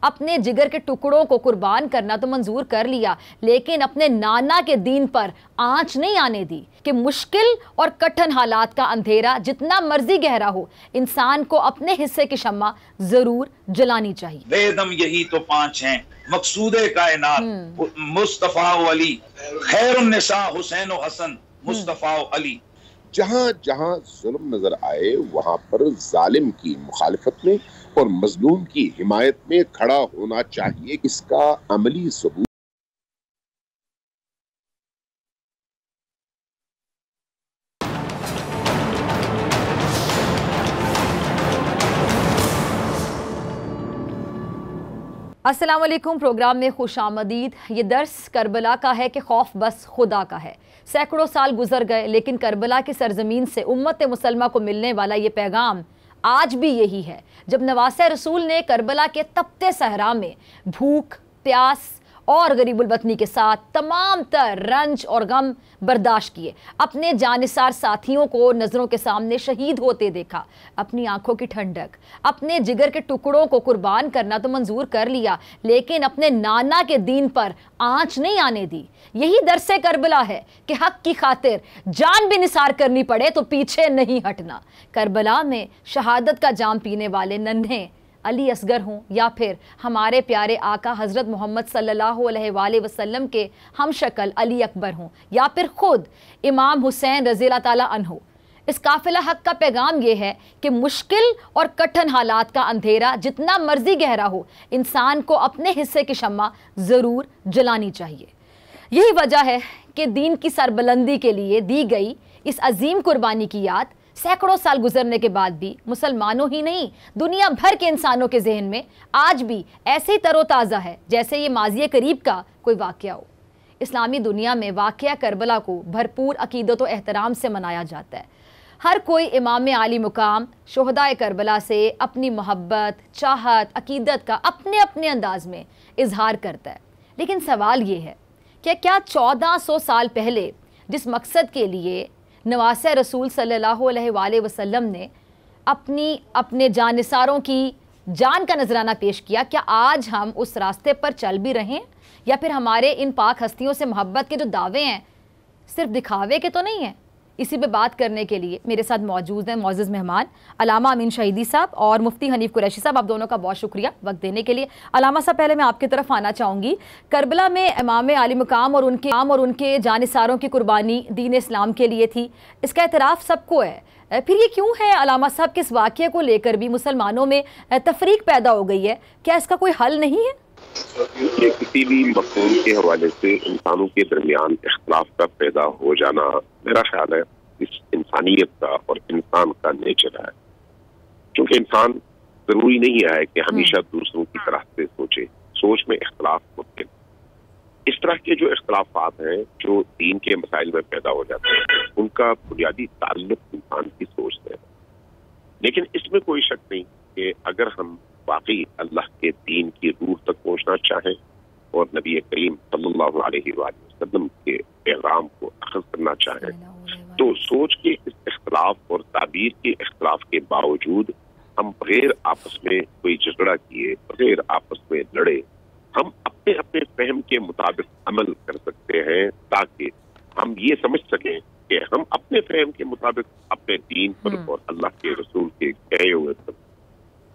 اپنے جگر کے ٹکڑوں کو قربان کرنا تو منظور کر لیا، لیکن اپنے نانا کے دین پر آنچ نہیں آنے دی کہ مشکل اور کٹھن حالات کا اندھیرا جتنا مرضی گہرا ہو، انسان کو اپنے حصے کی شمع ضرور جلانی چاہیے۔ ویدم یہی تو 5 ہیں، مقصود کائنات مصطفیٰ و علی، خیر النساء حسین و حسن مصطفیٰ و علی۔ جہاں جہاں ظلم نظر آئے وہاں پر ظالم کی مخالفت میں اور مظلوم کی حمایت میں کھڑا ہونا چاہیے، اس کا عملی ثبوت السلام علیکم، پروگرام میں خوش آمدید۔ یہ درس کربلا کا ہے کہ خوف بس خدا کا ہے۔ سینکڑوں سال گزر گئے لیکن کربلا کی سرزمین سے امت مسلمہ کو ملنے والا یہ پیغام آج بھی یہی ہے۔ جب نواسہ رسول نے کربلا کے تپتے صحرا میں بھوک، پیاس اور غریب الوطنی کے ساتھ تمام تر رنج اور غم برداشت کیے، اپنے جانثار ساتھیوں کو نظروں کے سامنے شہید ہوتے دیکھا، اپنی آنکھوں کی ٹھنڈک، اپنے جگر کے ٹکڑوں کو قربان کرنا تو منظور کر لیا، لیکن اپنے نانا کے دین پر آنچ نہیں آنے دی۔ یہی درس کربلا ہے کہ حق کی خاطر جان بھی نثار کرنی پڑے تو پیچھے نہیں ہٹنا۔ کربلا میں شہادت کا جام پینے والے ننھے علی اصغر ہوں یا پھر ہمارے پیارے آقا حضرت محمد صلی اللہ علیہ وآلہ وسلم کے ہم شکل علی اکبر ہوں یا پھر خود امام حسین رضی اللہ تعالیٰ عنہ، اس قافلہ حق کا پیغام یہ ہے کہ مشکل اور کٹھن حالات کا اندھیرا جتنا مرضی گہرا ہو، انسان کو اپنے حصے کی شمع ضرور جلانی چاہیے۔ یہی وجہ ہے کہ دین کی سربلندی کے لیے دی گئی اس عظیم قربانی کی یاد سینکڑوں سال گزرنے کے بعد بھی مسلمانوں ہی نہیں، دنیا بھر کے انسانوں کے ذہن میں آج بھی ایسے ہی تر و تازہ ہے جیسے یہ ماضی قریب کا کوئی واقعہ ہو۔ اسلامی دنیا میں واقعہ کربلا کو بھرپور عقیدت و احترام سے منایا جاتا ہے۔ ہر کوئی امام عالی مقام شہدائے کربلا سے اپنی محبت، چاہت، عقیدت کا اپنے اپنے انداز میں اظہار کرتا ہے، لیکن سوال یہ ہے کہ کیا 1400 سال پہلے جس مقصد کے لیے نواسہ رسول صلی اللہ علیہ وآلہ وسلم نے اپنے جانثاروں کی جان کا نذرانہ پیش کیا، کیا آج ہم اس راستے پر چل بھی رہے ہیں، یا پھر ہمارے ان پاک ہستیوں سے محبت کے جو دعوے ہیں صرف دکھاوے کے تو نہیں ہیں؟ اسی پہ بات کرنے کے لیے میرے ساتھ موجود ہیں معزز مہمان علامہ امین شہیدی صاحب اور مفتی حنیف قریشی صاحب۔ آپ دونوں کا بہت شکریہ وقت دینے کے لیے۔ علامہ صاحب، پہلے میں آپ کی طرف آنا چاہوں گی۔ کربلا میں امام عالی مقام اور ان کے جانثاروں کی قربانی دین اسلام کے لیے تھی، اس کا اعتراف سب کو ہے، پھر یہ کیوں ہے علامہ صاحب کہ اس واقعے کو لے کر بھی مسلمانوں میں تفریق پیدا ہو گئی ہے؟ کیا اس کا کوئی حل نہیں ہے؟ کسی بھی مفہوم کے حوالے سے انسانوں کے درمیان اختلاف کا پیدا ہو جانا میرا خیال ہے اس انسانیت کا اور انسان کا نیچر ہے، کیونکہ انسان ضروری نہیں ہے کہ ہمیشہ دوسروں کی طرح سے سوچے، سوچ میں اختلاف ممکن۔ اس طرح کے جو اختلافات ہیں جو دین کے مسائل میں پیدا ہو جاتے ہیں ان کا بنیادی تعلق انسان کی سوچ سے ہے، لیکن اس میں کوئی شک نہیں کہ اگر ہم واقعی اللہ کے دین کی روح تک پہنچنا چاہیں اور نبی کریم صلی اللہ علیہ وآلہ وسلم کے پیغام کو اخذ کرنا چاہیں تو سوچ کے اس اختلاف اور تعبیر کے اختلاف کے باوجود ہم بغیر آپس میں کوئی جھگڑا کیے، بغیر آپس میں لڑے، ہم اپنے اپنے فہم کے مطابق عمل کر سکتے ہیں تاکہ ہم یہ سمجھ سکیں کہ ہم اپنے فہم کے مطابق اپنے دین پر اور اللہ کے رسول کے کہے ہوئے پر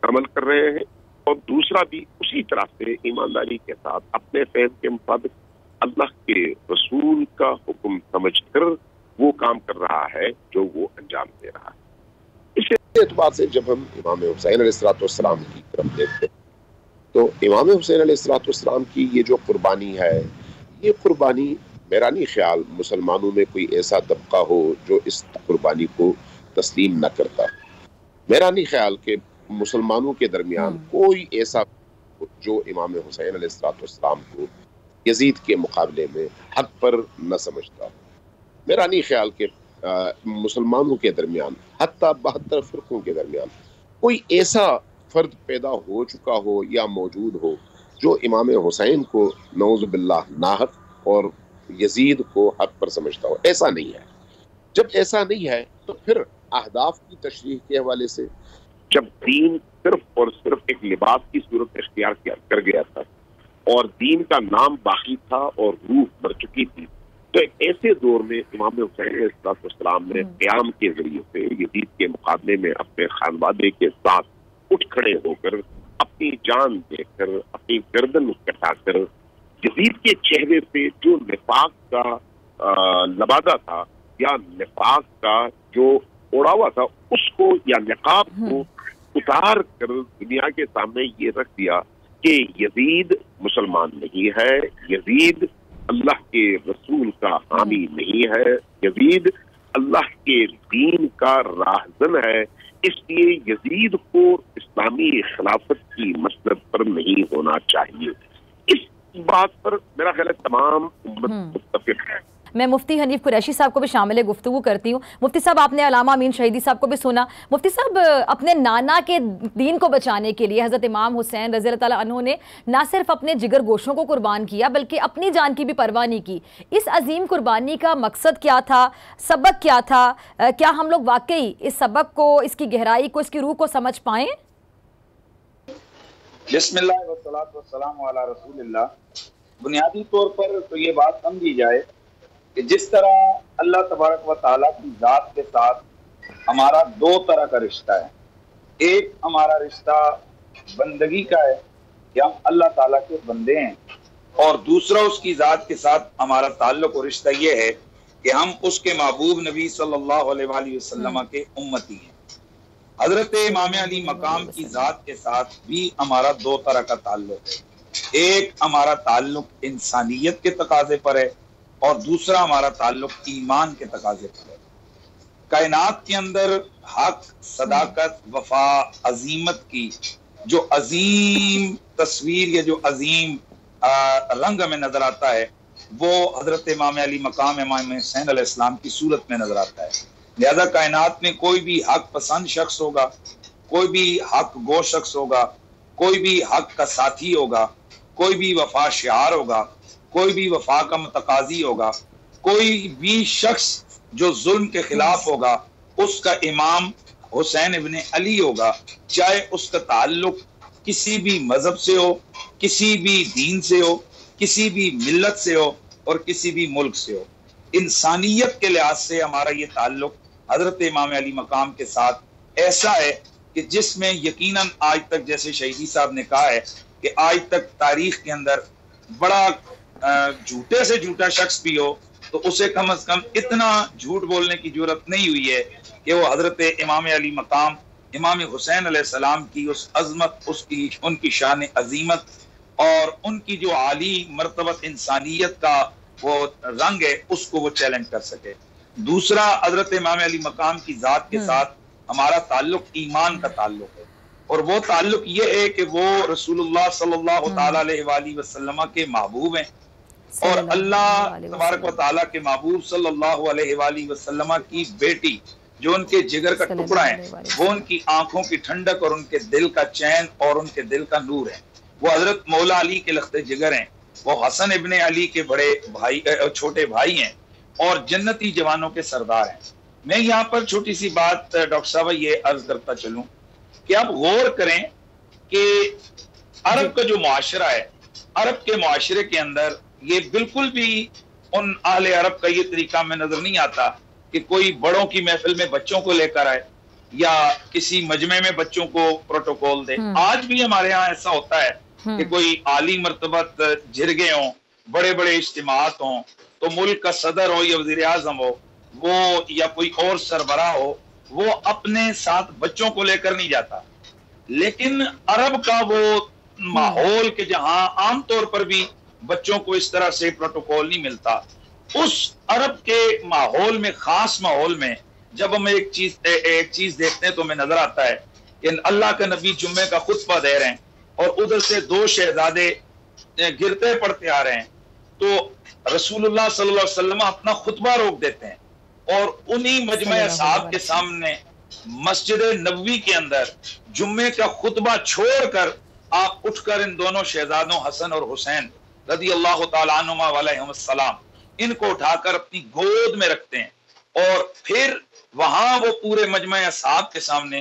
عمل کر رہے ہیں، اور دوسرا بھی اسی طرح سے ایمانداری کے ساتھ اپنے فہم کے مطابق اللہ کے رسول کا حکم سمجھ کر وہ کام کر رہا ہے جو وہ انجام دے رہا ہے۔ اس اعتبار سے جب ہم امام حسین علیہ السلام کی طرف دیکھتے ہیں تو امام حسین علیہ السلام کی یہ جو قربانی ہے، یہ قربانی میرا نہیں خیال مسلمانوں میں کوئی ایسا طبقہ ہو جو اس قربانی کو تسلیم نہ کرتا۔ میرا نہیں خیال کہ مسلمانوں کے درمیان کوئی ایسا جو امام حسین علیہ السلام کو یزید کے مقابلے میں حق پر نہ سمجھتا۔ میرا نہیں خیال کہ مسلمانوں کے درمیان حتیٰ 72 فرقوں کے درمیان کوئی ایسا فرد پیدا ہو چکا ہو یا موجود ہو جو امام حسین کو نعوذ باللہ ناحق اور یزید کو حق پر سمجھتا ہو۔ ایسا نہیں ہے۔ جب ایسا نہیں ہے تو پھر اہداف کی تشریح کے حوالے سے جب دین صرف اور صرف ایک لباس کی صورت اختیار کر گیا تھا اور دین کا نام باقی تھا اور روح مر چکی تھی، تو ایک ایسے دور میں امام حسین علیہ السلام نے قیام کے ذریعے سے یزید کے مقابلے میں اپنے خانوادے کے ساتھ اٹھ کھڑے ہو کر اپنی جان دے کر اپنی گردن کٹا کر یزید کے چہرے سے جو نفاق کا لبادہ تھا یا نفاق کا جو اڑاوا تھا اس کو یا نقاب کو اتار کر دنیا کے سامنے یہ رکھ دیا کہ یزید مسلمان نہیں ہے، یزید اللہ کے رسول کا حامی نہیں ہے، یزید اللہ کے دین کا راہزن ہے، اس لیے یزید کو اسلامی خلافت کی مسند پر نہیں ہونا چاہیے۔ اس بات پر میرا خیال ہے تمام امت متفق ہے۔ میں مفتی حنیف قریشی صاحب کو بھی شامل گفتگو کرتی ہوں۔ مفتی صاحب، آپ نے علامہ امین شہیدی صاحب کو بھی سنا۔ مفتی صاحب، اپنے نانا کے دین کو بچانے کے لیے حضرت امام حسین رضی اللہ تعالیٰ عنہ نے نہ صرف اپنے جگر گوشوں کو قربان کیا بلکہ اپنی جان کی بھی پرواہ نہیں کی۔ اس عظیم قربانی کا مقصد کیا تھا، سبق کیا تھا؟ کیا ہم لوگ واقعی اس سبق کو، اس کی گہرائی کو، اس کی روح کو سمجھ پائیں؟ بسم اللہ والصلاۃ والسلام علی رسول اللہ۔ بنیادی طور پر تو یہ بات سمجھی جائے کہ جس طرح اللہ تبارک و تعالیٰ کی ذات کے ساتھ ہمارا دو طرح کا رشتہ ہے، ایک ہمارا رشتہ بندگی کا ہے کہ ہم اللہ تعالیٰ کے بندے ہیں، اور دوسرا اس کی ذات کے ساتھ ہمارا تعلق اور رشتہ یہ ہے کہ ہم اس کے محبوب نبی صلی اللہ علیہ وآلہ وسلم کے امتی ہیں۔ حضرت امام علی مقام کی ذات کے ساتھ بھی ہمارا دو طرح کا تعلق ہے، ایک ہمارا تعلق انسانیت کے تقاضے پر ہے اور دوسرا ہمارا تعلق ایمان کے تقاضے پر ہے۔ کائنات کے اندر حق، صداقت، وفا، عظیمت کی جو عظیم تصویر یا جو عظیم رنگ ہمیں نظر آتا ہے وہ حضرت امام علی مقام امام حسین علیہ السلام کی صورت میں نظر آتا ہے۔ لہذا کائنات میں کوئی بھی حق پسند شخص ہوگا، کوئی بھی حق گو شخص ہوگا، کوئی بھی حق کا ساتھی ہوگا، کوئی بھی وفا شعار ہوگا، کوئی بھی وفا کا متقاضی ہوگا، کوئی بھی شخص جو ظلم کے خلاف ہوگا اس کا امام حسین ابن علی ہوگا، چاہے اس کا تعلق کسی بھی مذہب سے ہو، کسی بھی دین سے ہو، کسی بھی ملت سے ہو اور کسی بھی ملک سے ہو۔ انسانیت کے لحاظ سے ہمارا یہ تعلق حضرت امام علی مقام کے ساتھ ایسا ہے کہ جس میں یقیناً آج تک، جیسے شہیدی صاحب نے کہا ہے کہ آج تک تاریخ کے اندر بڑا جھوٹے سے جھوٹا شخص بھی ہو تو اسے کم از کم اتنا جھوٹ بولنے کی جرت نہیں ہوئی ہے کہ وہ حضرت امام علی مقام امام حسین علیہ السلام کی اس عظمت، ان کی شان عظیمت اور ان کی جو عالی مرتبت انسانیت کا وہ رنگ ہے اس کو وہ چیلنج کر سکے۔ دوسرا، حضرت امام علی مقام کی ذات کے ساتھ ہمارا تعلق ایمان کا تعلق ہے، اور وہ تعلق یہ ہے کہ وہ رسول اللہ صلی اللہ تعالیٰ علیہ وآلہ وسلم کے محبوب ہیں، اور اللہ تبارک و تعالیٰ کے محبوب صلی اللہ علیہ وآلہ وسلم کی بیٹی جو ان کے جگر کا ٹکڑا ہے، وہ ان کی آنکھوں کی ٹھنڈک اور ان کے دل کا چین اور ان کے دل کا نور ہے۔ وہ حضرت مولا علی کے لخت جگر ہیں، وہ حسن ابن علی کے بڑے بھائی، چھوٹے بھائی ہیں اور جنتی جوانوں کے سردار ہیں۔ میں یہاں پر چھوٹی سی بات ڈاکٹر صاحب یہ عرض کرتا چلوں کہ آپ غور کریں کہ عرب کا جو معاشرہ ہے، عرب کے معاشرے کے اندر یہ بالکل بھی ان اہل عرب کا یہ طریقہ میں نظر نہیں آتا کہ کوئی بڑوں کی محفل میں بچوں کو لے کر آئے یا کسی مجمع میں بچوں کو پروٹوکول دے۔ آج بھی ہمارے ہاں ایسا ہوتا ہے کہ کوئی عالی مرتبت جرگے ہوں، بڑے بڑے اجتماعات ہوں تو ملک کا صدر ہو یا وزیر اعظم ہو وہ یا کوئی اور سربراہ ہو وہ اپنے ساتھ بچوں کو لے کر نہیں جاتا، لیکن عرب کا وہ ماحول کہ جہاں عام طور پر بھی بچوں کو اس طرح سے پروٹوکول نہیں ملتا، اس عرب کے ماحول میں، خاص ماحول میں جب ہم ایک چیز دیکھتے ہیں تو ہمیں نظر آتا ہے کہ اللہ کا نبی جمعے کا خطبہ دے رہے ہیں اور ادھر سے دو شہزادے گرتے پڑتے آ رہے ہیں تو رسول اللہ صلی اللہ علیہ وسلم اپنا خطبہ روک دیتے ہیں اور انہی مجمع اصحاب کے سامنے مسجد نبوی کے اندر جمعے کا خطبہ چھوڑ کر آپ اٹھ کر ان دونوں شہزادوں حسن اور حسین رضی اللہ تعالیٰ عنہما علیہم السلام ان کو اٹھا کر اپنی گود میں رکھتے ہیں اور پھر وہاں وہ پورے مجمع اصحاب کے سامنے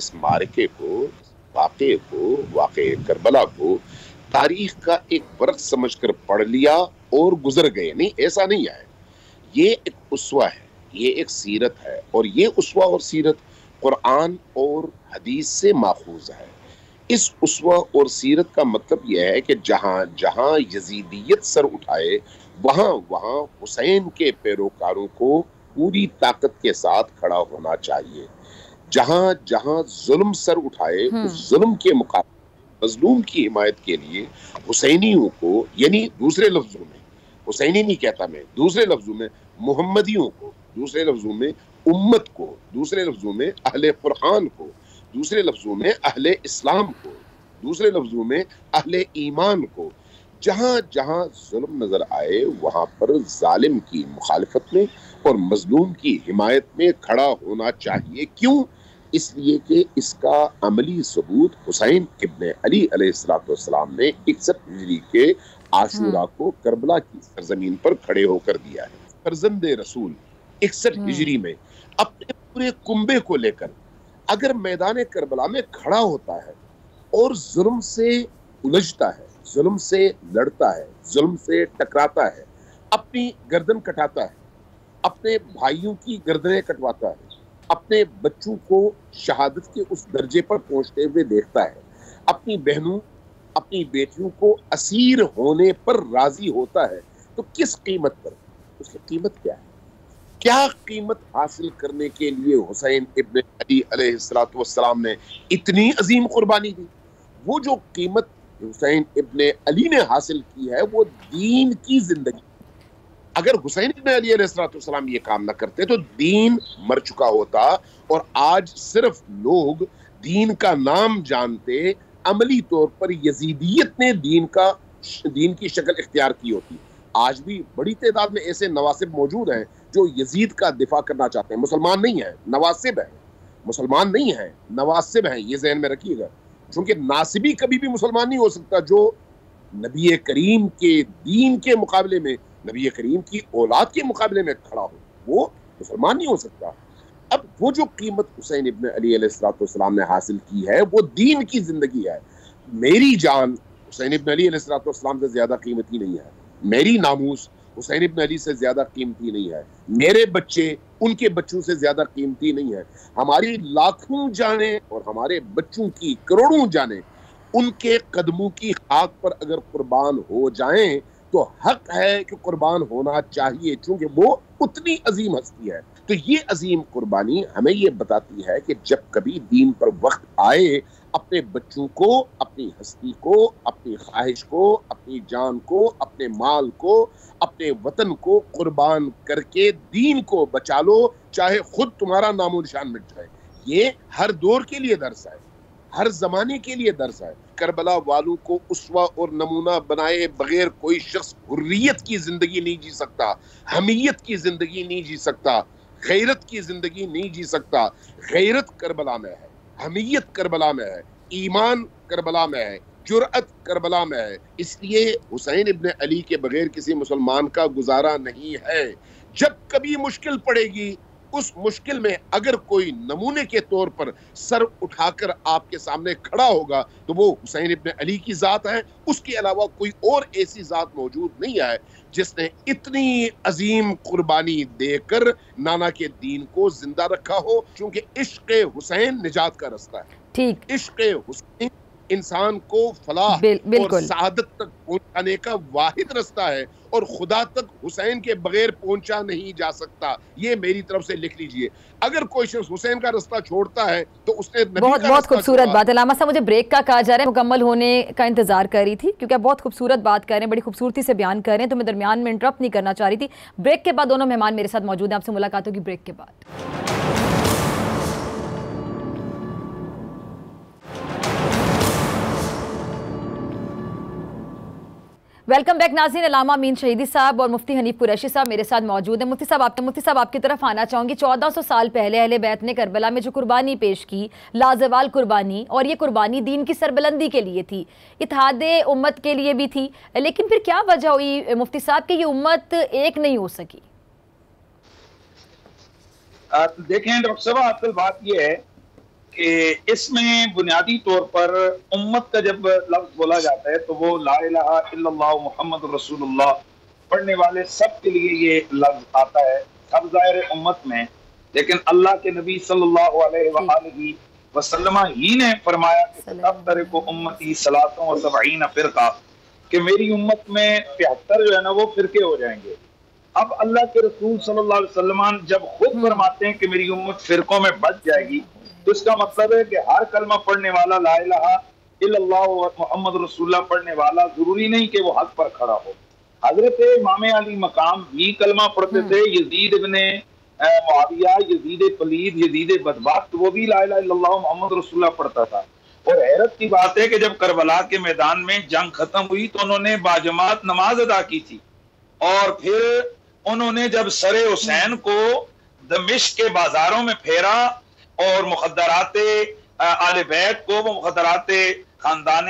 اس معرکے کو، واقعے کو، واقعے کربلا کو تاریخ کا ایک ورق سمجھ کر پڑھ لیا اور گزر گئے. نہیں، ایسا نہیں ہے. یہ ایک اسوہ ہے، یہ ایک سیرت ہے، اور یہ اسوہ اور سیرت قرآن اور حدیث سے ماخوذ ہے. اس اسوہ اور سیرت کا مطلب یہ ہے کہ جہاں جہاں یزیدیت سر اٹھائے وہاں وہاں حسین کے پیروکاروں کو پوری طاقت کے ساتھ کھڑا ہونا چاہیے. جہاں جہاں ظلم سر اٹھائے اس ظلم کے مقابلے مظلوم کی حمایت کے لیے حسینیوں کو، یعنی دوسرے لفظوں میں، حسینی نہیں کہتا میں، دوسرے لفظوں میں محمدیوں کو، دوسرے لفظوں میں امت کو، دوسرے لفظوں میں اہل قرآن کو، دوسرے لفظوں میں اہل اسلام کو، دوسرے لفظوں میں اہل ایمان کو، جہاں جہاں ظلم نظر آئے وہاں پر ظالم کی مخالفت میں اور مظلوم کی حمایت میں کھڑا ہونا چاہیے. کیوں؟ اس لیے کہ اس کا عملی ثبوت حسین ابن علی علیہ السلام نے 61 ہجری کے عاشورہ کو کربلا کی سرزمین پر کھڑے ہو کر دیا ہے. فرزند رسول 61 ہجری میں اپنے پورے کنبے کو لے کر اگر میدان کربلا میں کھڑا ہوتا ہے اور ظلم سے الجھتا ہے، ظلم سے لڑتا ہے، ظلم سے ٹکراتا ہے، اپنی گردن کٹاتا ہے، اپنے بھائیوں کی گردنیں کٹواتا ہے، اپنے بچوں کو شہادت کے اس درجے پر پہنچتے ہوئے دیکھتا ہے، اپنی بہنوں، اپنی بیٹیوں کو اسیر ہونے پر راضی ہوتا ہے، تو کس قیمت پر؟ اس کی قیمت کیا ہے؟ کیا قیمت حاصل کرنے کے لیے حسین ابن علی علیہ السلام نے اتنی عظیم قربانی دی؟ وہ جو قیمت حسین ابن علی نے حاصل کی ہے وہ دین کی زندگی. اگر حسین ابن علی علیہ السلام یہ کام نہ کرتے تو دین مر چکا ہوتا، اور آج صرف لوگ دین کا نام جانتے، عملی طور پر یزیدیت نے دین کی شکل اختیار کی ہوتی. آج بھی بڑی تعداد میں ایسے نواسب موجود ہیں جو یزید کا دفاع کرنا چاہتے ہیں. مسلمان نہیں ہیں، نواسب ہیں. مسلمان نہیں ہیں، نواسب ہیں. یہ ذہن میں رکھیے گا، چونکہ ناصبی کبھی بھی مسلمان نہیں ہو سکتا جو نبی کریم کے دین کے مقابلے میں، نبی کریم کی اولاد کے مقابلے میں کھڑا ہو، وہ مسلمان نہیں ہو سکتا. اب وہ جو قیمت حسین ابن علی علیہ السلام نے حاصل کی ہے وہ دین کی زندگی ہے. میری جان حسین ابن علی علیہ السلام سے زیادہ قیمتی نہیں ہے. میری ناموس حسین ابن علی سے زیادہ قیمتی نہیں ہے. میرے بچے ان کے بچوں سے زیادہ قیمتی نہیں ہے. ہماری لاکھوں جانیں اور ہمارے بچوں کی کروڑوں جانیں ان کے قدموں کی خاک پر اگر قربان ہو جائیں تو حق ہے کہ قربان ہونا چاہیے، چونکہ وہ اتنی عظیم ہستی ہے. تو یہ عظیم قربانی ہمیں یہ بتاتی ہے کہ جب کبھی دین پر وقت آئے، اپنے بچوں کو، اپنی ہستی کو، اپنی خواہش کو، اپنی جان کو، اپنے مال کو، اپنے وطن کو قربان کر کے دین کو بچا لو، چاہے خود تمہارا نام و نشان مٹ جائے. یہ ہر دور کے لیے درس ہے، ہر زمانے کے لیے درس ہے. کربلا والوں کو اسوہ اور نمونہ بنائے بغیر کوئی شخص حریت کی زندگی نہیں جی سکتا، حمیت کی زندگی نہیں جی سکتا، غیرت کی زندگی نہیں جی سکتا. غیرت کربلا میں ہے، حمیت کربلا میں ہے، ایمان کربلا میں ہے، جرأت کربلا میں ہے. اس لیے حسین ابن علی کے بغیر کسی مسلمان کا گزارا نہیں ہے. جب کبھی مشکل پڑے گی، اس مشکل میں اگر کوئی نمونے کے طور پر سر اٹھا کر آپ کے سامنے کھڑا ہوگا تو وہ حسین ابن علی کی ذات ہے. اس کے علاوہ کوئی اور ایسی ذات موجود نہیں ہے جس نے اتنی عظیم قربانی دے کر نانا کے دین کو زندہ رکھا ہو. کیونکہ عشق حسین نجات کا رستہ ہے. ٹھیک، عشق حسین انسان کو فلاح اور سعادت تک پہنچانے کا واحد رستہ ہے، اور خدا تک حسین کے بغیر پہنچا نہیں جا سکتا. یہ میری طرف سے لکھ لیجئے. اگر کوئی شخص حسین کا رستہ چھوڑتا ہے تو اس نے نبی کا رستہ بہت خوبصورت بات ہے. علامہ صاحب مجھے بریک کا کہا جا رہا ہے، مکمل ہونے کا انتظار کر رہی تھی کیونکہ آپ بہت خوبصورت بات کر رہے ہیں، بڑی خوبصورتی سے بیان کر رہے ہیں، تو میں درمیان میں انٹرپٹ نہیں کرنا چاہ رہی تھی. بریک کے بعد دونوں مہمان میرے ساتھ موجود ہیں، آپ سے ملاقات ہوگی بریک کے بعد. ویلکم بیک ناظرین. علامہ امین شہیدی صاحب اور مفتی حنیف قریشی صاحب میرے ساتھ موجود ہیں. مفتی صاحب آپ کی طرف آنا چاہوں گی. 1400 سال پہلے اہل بیت نے کربلا میں جو قربانی پیش کی، لازوال قربانی، اور یہ قربانی دین کی سربلندی کے لیے تھی، اتحاد امت کے لیے بھی تھی، لیکن پھر کیا وجہ ہوئی مفتی صاحب کہ یہ امت ایک نہیں ہو سکی؟ دیکھیں ڈاکٹر صاحب، اصل بات یہ ہے کہ اس میں بنیادی طور پر امت کا جب لفظ بولا جاتا ہے تو وہ لا الہ الا اللہ محمد رسول اللہ پڑھنے والے سب کے لیے یہ لفظ آتا ہے، سب ظاہر امت میں، لیکن اللہ کے نبی صلی اللہ علیہ وآلہ وسلم ہی نے فرمایا کہ تفترق امتی 73 فرقہ، کہ میری امت میں 73 جو ہے نا وہ فرقے ہو جائیں گے۔ اب اللہ کے رسول صلی اللہ علیہ وسلم جب خود فرماتے ہیں کہ میری امت فرقوں میں بٹ جائے گی، تو اس کا مطلب ہے کہ ہر کلمہ پڑھنے والا لا الہ الا اللہ محمد رسول اللہ پڑھنے والا ضروری نہیں کہ وہ حق پر کھڑا ہو۔ حضرت امام علی مقام بھی کلمہ پڑھتے تھے، یزید ابن معاویہ، یزید پلید، یزید بدبخت، وہ بھی لا الہ الا اللہ محمد رسول اللہ پڑھتا تھا۔ اور حیرت کی بات ہے کہ جب کربلا کے میدان میں جنگ ختم ہوئی تو انہوں نے باجماعت نماز ادا کی تھی، اور پھر انہوں نے جب سر حسین کو دمشق کے بازاروں میں پھیرا اور مخدرات آل بیت کو، وہ مخدرات خاندان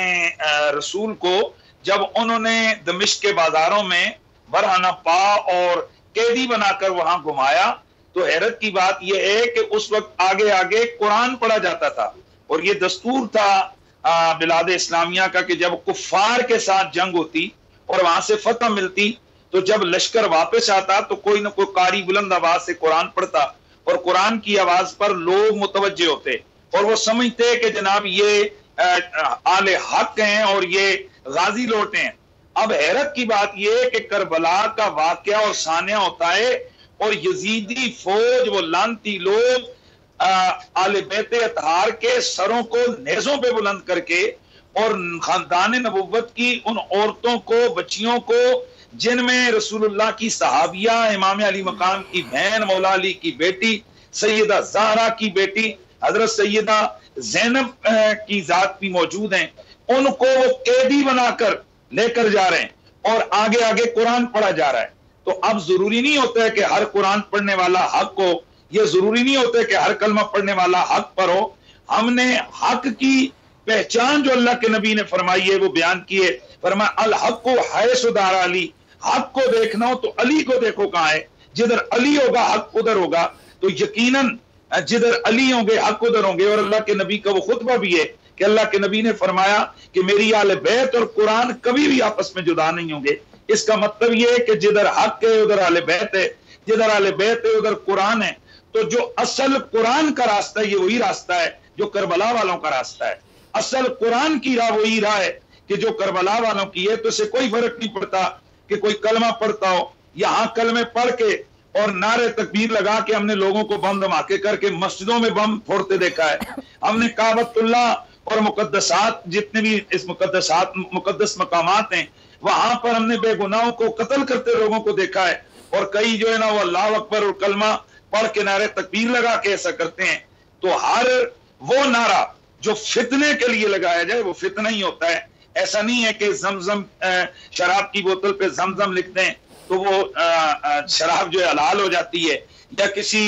رسول کو جب انہوں نے دمشق کے بازاروں میں برہنہ پا اور قیدی بنا کر وہاں گھمایا، تو حیرت کی بات یہ ہے کہ اس وقت آگے آگے قرآن پڑھا جاتا تھا، اور یہ دستور تھا بلاد اسلامیہ کا کہ جب کفار کے ساتھ جنگ ہوتی اور وہاں سے فتح ملتی تو جب لشکر واپس آتا تو کوئی نہ کوئی قاری بلند آواز سے قرآن پڑھتا، اور قرآن کی آواز پر لوگ متوجہ ہوتے اور وہ سمجھتے کہ جناب یہ آل حق ہیں اور یہ غازی لوٹ ہیں۔ اب حیرت کی بات یہ کہ کربلا کا واقعہ اور سانحہ ہوتا ہے، اور یزیدی فوج، وہ لانتی لوگ آل بیت اطہار کے سروں کو نیزوں پہ بلند کر کے اور خاندان نبوت کی ان عورتوں کو، بچیوں کو، جن میں رسول اللہ کی صحابیہ، امام علی مقام کی بہن، مولا علی کی بیٹی، سیدہ زہرا کی بیٹی حضرت سیدہ زینب کی ذات بھی موجود ہیں، ان کو وہ قیدی بنا کر لے کر جا رہے ہیں اور آگے آگے قرآن پڑھا جا رہا ہے۔ تو اب ضروری نہیں ہوتا ہے کہ ہر قرآن پڑھنے والا حق ہو، یہ ضروری نہیں ہوتا ہے کہ ہر کلمہ پڑھنے والا حق پر ہو۔ ہم نے حق کی پہچان جو اللہ کے نبی نے فرمائی ہے وہ بیان کی ہے، فرمایا الحق حیث دار علی، حق کو دیکھنا ہو تو علی کو دیکھو کہاں ہے، جدھر علی ہوگا حق ادھر ہوگا، تو یقیناً جدھر علی ہوں گے حق ادھر ہوں گے۔ اور اللہ کے نبی کا وہ خطبہ بھی ہے کہ اللہ کے نبی نے فرمایا کہ میری آل بیت اور قرآن کبھی بھی آپس میں جدا نہیں ہوں گے۔ اس کا مطلب یہ ہے کہ جدھر حق ہے ادھر آل بیت ہے، جدھر آل بیت ہے ادھر قرآن ہے۔ تو جو اصل قرآن کا راستہ ہے یہ وہی راستہ ہے جو کربلا والوں کا راستہ ہے، اصل قرآن کی راہ وہی راہ ہے کہ جو کربلا والوں کی ہے۔ تو اسے کوئی فرق نہیں پڑتا کہ کوئی کلمہ پڑھتا ہو، یہاں کلمے پڑھ کے اور نعرے تکبیر لگا کے ہم نے لوگوں کو بم دھماکے کر کے مسجدوں میں بم پھوڑتے دیکھا ہے، ہم نے کعبۃ اللہ اور مقدسات، جتنے بھی اس مقدس مقامات ہیں، وہاں پر ہم نے بے گناہوں کو قتل کرتے لوگوں کو دیکھا ہے، اور کئی جو ہے نا وہ اللہ اکبر اور کلمہ پڑھ کے نعرے تکبیر لگا کے ایسا کرتے ہیں۔ تو ہر وہ نعرہ جو فتنے کے لیے لگایا جائے وہ فتنہ ہی ہوتا ہے۔ ایسا نہیں ہے کہ زمزم شراب کی بوتل پہ زمزم لکھ دیں تو وہ شراب جو ہے حلال ہو جاتی ہے، یا کسی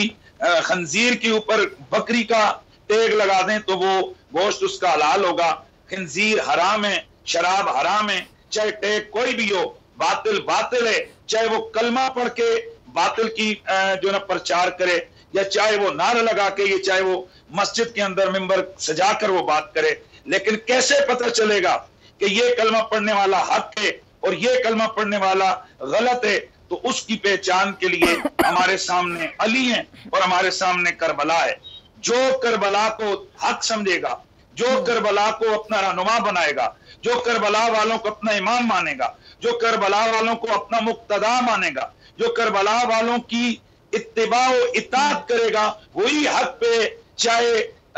خنزیر کے اوپر بکری کا ٹیگ لگا دیں تو وہ گوشت اس کا حلال ہوگا۔ خنزیر حرام ہے، شراب حرام ہے، چاہے ٹیگ کوئی بھی ہو، باطل باطل ہے، چاہے وہ کلمہ پڑھ کے باطل کی جو نا پرچار کرے، یا چاہے وہ نعرہ لگا کے، یا چاہے وہ مسجد کے اندر ممبر سجا کر وہ بات کرے۔ لیکن کیسے پتہ چلے گا کہ یہ کلمہ پڑھنے والا حق ہے اور یہ کلمہ پڑھنے والا غلط ہے؟ تو اس کی پہچان کے لیے ہمارے سامنے علی ہیں اور ہمارے سامنے کربلا ہے۔ جو کربلا کو حق سمجھے گا، جو کربلا کو اپنا رہنما بنائے گا، جو کربلا والوں کو اپنا امام مانے گا، جو کربلا والوں کو اپنا مقتدا مانے گا، جو کربلا والوں کی اتباع و اطاعت کرے گا، وہی حق پہ، چاہے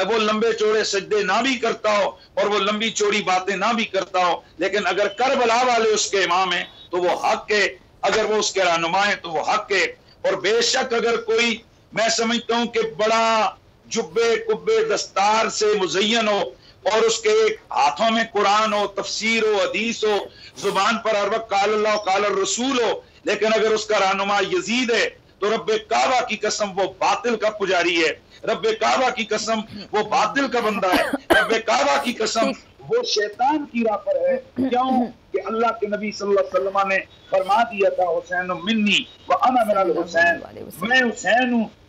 وہ لمبے چوڑے سجدے نہ بھی کرتا ہو اور وہ لمبی چوڑی باتیں نہ بھی کرتا ہو، لیکن اگر کربلا والے اس کے امام ہیں تو وہ حق ہے، اگر وہ اس کے رہنما ہیں تو وہ حق ہے۔ اور بے شک اگر کوئی، میں سمجھتا ہوں کہ بڑا جبے کبے دستار سے مزین ہو اور اس کے ہاتھوں میں قرآن ہو، تفسیر ہو، حدیث ہو، زبان پر ہر وقت قال اللہ قال الرسول ہو، لیکن اگر اس کا رہنما یزید ہے تو رب کعبہ کی قسم وہ باطل کا پجاری ہے، رب کعبہ کی قسم وہ باطل کا بندہ ہے، رب کعبہ کی قسم وہ شیطان کی راہ پر ہے۔ کیوں کہ اللہ کے نبی صلی اللہ علیہ وسلم نے فرما دیا تھا حسین منی وانا من الحسین، میں حسین ہوں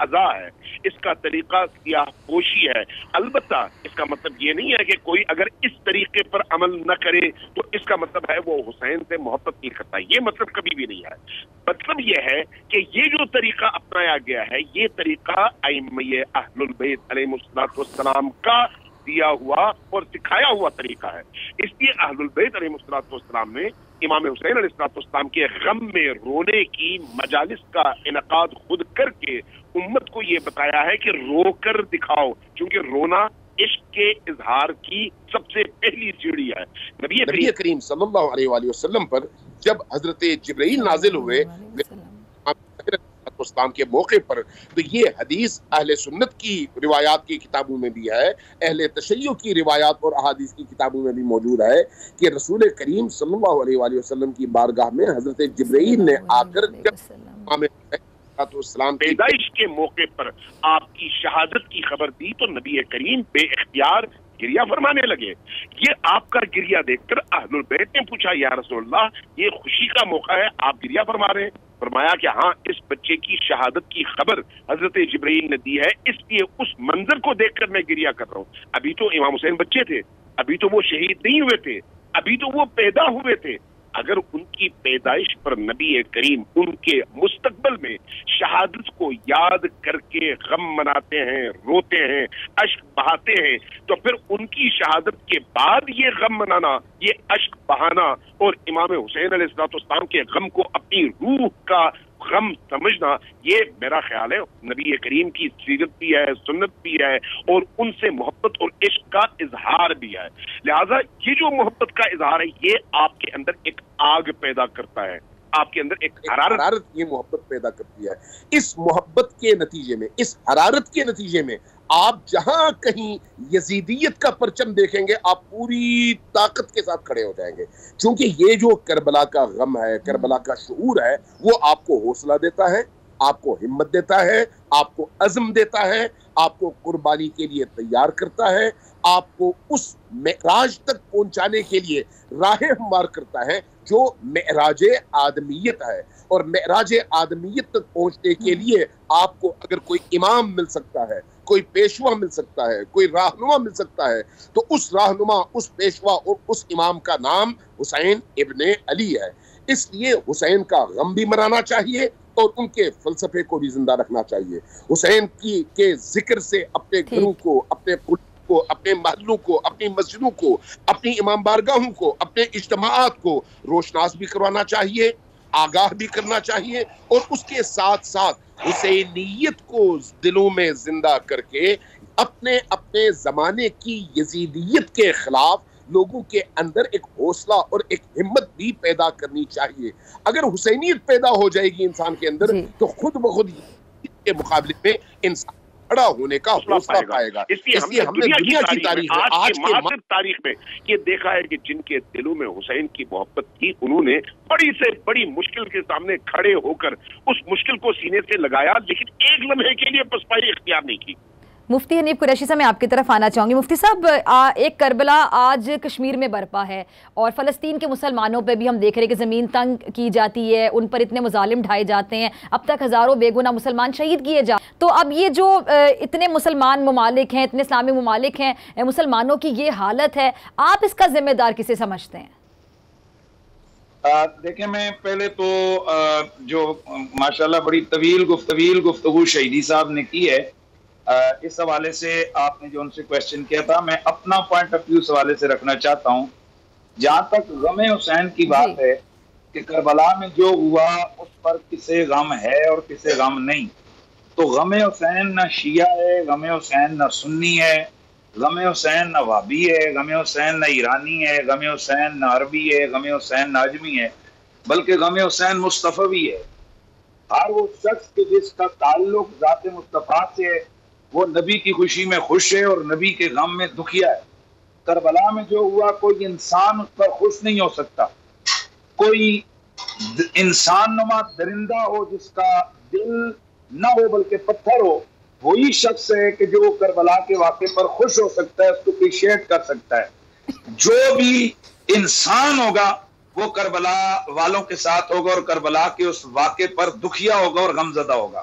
اذا ہے، اس کا طریقہ سیاہ پوشی ہے۔ البتہ اس کا مطلب یہ نہیں ہے کہ کوئی اگر اس طریقے پر عمل نہ کرے تو اس کا مطلب ہے وہ حسین سے محبت نہیں کرتا، یہ مطلب کبھی بھی نہیں ہے۔ مطلب یہ ہے کہ یہ جو طریقہ اپنایا گیا ہے یہ طریقہ ائمہ اہل البیت علیہ السلام کا دیا ہوا اور سکھایا ہوا طریقہ ہے۔ اس لیے اہل البیت علیہ السلام نے امام حسین علیہ السلام کے غم میں رونے کی مجالس کا انعقاد خود کر کے امت کو یہ بتایا ہے کہ رو کر دکھاؤ، کیونکہ رونا عشق کے اظہار کی سب سے پہلی سیڑھی ہے۔ نبی کریم صلی اللہ علیہ وآلہ وسلم پر جب حضرت جبرائیل نازل ہوئے اسلام کے موقع پر، تو یہ حدیث اہل سنت کی روایات کی کتابوں میں بھی ہے، اہل تشیع کی روایات اور احادیث کی کتابوں میں بھی موجود ہے کہ رسول کریم صلی اللہ علیہ وآلہ وسلم کی بارگاہ میں حضرت جبرائیل نے آ کر جب السلام پیدائش کے موقع پر آپ کی شہادت کی خبر دی تو نبی کریم بے اختیار گریہ فرمانے لگے۔ یہ آپ کا گریہ دیکھ کر اہل البیت نے پوچھا یا رسول اللہ یہ خوشی کا موقع ہے، آپ گریہ فرما رہے ہیں؟ فرمایا کہ ہاں اس بچے کی شہادت کی خبر حضرت جبرائیل نے دی ہے، اس لیے اس منظر کو دیکھ کر میں گریہ کر رہا ہوں۔ ابھی تو امام حسین بچے تھے، ابھی تو وہ شہید نہیں ہوئے تھے، ابھی تو وہ پیدا ہوئے تھے۔ اگر ان کی پیدائش پر نبی کریم ان کے مستقبل میں شہادت کو یاد کر کے غم مناتے ہیں، روتے ہیں، اشک بہاتے ہیں، تو پھر ان کی شہادت کے بعد یہ غم منانا، یہ اشک بہانا اور امام حسین علیہ السلام کے غم کو اپنی روح کا غم سمجھنا، یہ میرا خیال ہے نبی کریم کی سیرت بھی ہے، سنت بھی ہے اور ان سے محبت اور عشق کا اظہار بھی ہے۔ لہٰذا یہ جو محبت کا اظہار ہے یہ آپ کے اندر ایک آگ پیدا کرتا ہے، آپ کے اندر ایک حرارت یہ محبت پیدا کرتی ہے۔ اس محبت کے نتیجے میں، اس حرارت کے نتیجے میں آپ جہاں کہیں یزیدیت کا پرچم دیکھیں گے آپ پوری طاقت کے ساتھ کھڑے ہو جائیں گے، چونکہ یہ جو کربلا کا غم ہے، کربلا کا شعور ہے، وہ آپ کو حوصلہ دیتا ہے، آپ کو ہمت دیتا ہے، آپ کو عزم دیتا ہے، آپ کو قربانی کے لیے تیار کرتا ہے، آپ کو اس معراج تک پہنچانے کے لیے راہ ہموار کرتا ہے جو معراج آدمیت ہے۔ اور معراج آدمیت تک پہنچنے کے لیے آپ کو اگر کوئی امام مل سکتا ہے، کوئی پیشوا مل سکتا ہے، کوئی رہنما مل سکتا ہے، تو اس رہنما، اس پیشوا اور اس امام کا نام حسین ابن علی ہے۔ اس لیے حسین کا غم بھی منانا چاہیے اور ان کے فلسفے کو بھی زندہ رکھنا چاہیے۔ حسین کے ذکر سے اپنے گھروں کو، اپنے کو، اپنے محلوں کو، اپنی مسجدوں کو، اپنی امام بارگاہوں کو، اپنے اجتماعات کو روشناس بھی کروانا چاہیے، آگاہ بھی کرنا چاہیے، اور اس کے ساتھ ساتھ حسینیت کو دلوں میں زندہ کر کے اپنے اپنے زمانے کی یزیدیت کے خلاف لوگوں کے اندر ایک حوصلہ اور ایک ہمت بھی پیدا کرنی چاہیے۔ اگر حسینیت پیدا ہو جائے گی انسان کے اندر تو خود بخود کے مقابلے میں انسان کھڑا ہونے کا حوصلہ پائے گا۔ اس لیے ہم نے دنیا کی تاریخ میں، آج کے معاصر تاریخ میں یہ دیکھا ہے کہ جن کے دلوں میں حسین کی محبت تھی انہوں نے بڑی سے بڑی مشکل کے سامنے کھڑے ہو کر اس مشکل کو سینے سے لگایا، لیکن ایک لمحے کے لیے پسپائی اختیار نہیں کی۔ مفتی حنیف قریشی صاحب میں آپ کی طرف آنا چاہوں گی۔ مفتی صاحب ایک کربلا آج کشمیر میں برپا ہے اور فلسطین کے مسلمانوں پہ بھی ہم دیکھ رہے ہیں کہ زمین تنگ کی جاتی ہے، ان پر اتنے مظالم ڈھائے جاتے ہیں، اب تک ہزاروں بے گناہ مسلمان شہید کیے تو اب یہ جو اتنے مسلمان ممالک ہیں، اتنے اسلامی ممالک ہیں، مسلمانوں کی یہ حالت ہے، آپ اس کا ذمہ دار کسے سمجھتے ہیں؟ دیکھیں میں پہلے تو جو ماشاءاللہ بڑی طویل گفتگو شہیدی صاحب نے کی ہے، اس حوالے سے آپ نے جو ان سے کویسچن کیا تھا، میں اپنا پوائنٹ آف ویو اس حوالے سے رکھنا چاہتا ہوں۔ جہاں تک غم حسین کی بات ہے کہ کربلا میں جو ہوا اس پر کسے غم ہے اور کسے غم نہیں، تو غم حسین نہ شیعہ ہے، غم حسین نہ سنی ہے، غم حسین نہ وہابی ہے، غم حسین نہ ایرانی ہے، غم حسین نہ عربی ہے، غم حسین نہ عجمی ہے، بلکہ غم حسین مصطفی ہے۔ ہر وہ شخص کے جس کا تعلق ذات مصطفیٰ سے ہے وہ نبی کی خوشی میں خوش ہے اور نبی کے غم میں دکھیا ہے۔ کربلا میں جو ہوا کوئی انسان اس پر خوش نہیں ہو سکتا، کوئی انسان نما درندہ ہو جس کا دل نہ ہو بلکہ پتھر ہو، وہی شخص ہے کہ جو کربلا کے واقعے پر خوش ہو سکتا ہے، اس کو اپریشیٹ کر سکتا ہے۔ جو بھی انسان ہوگا وہ کربلا والوں کے ساتھ ہوگا اور کربلا کے اس واقعے پر دکھیا ہوگا اور غمزدہ ہوگا۔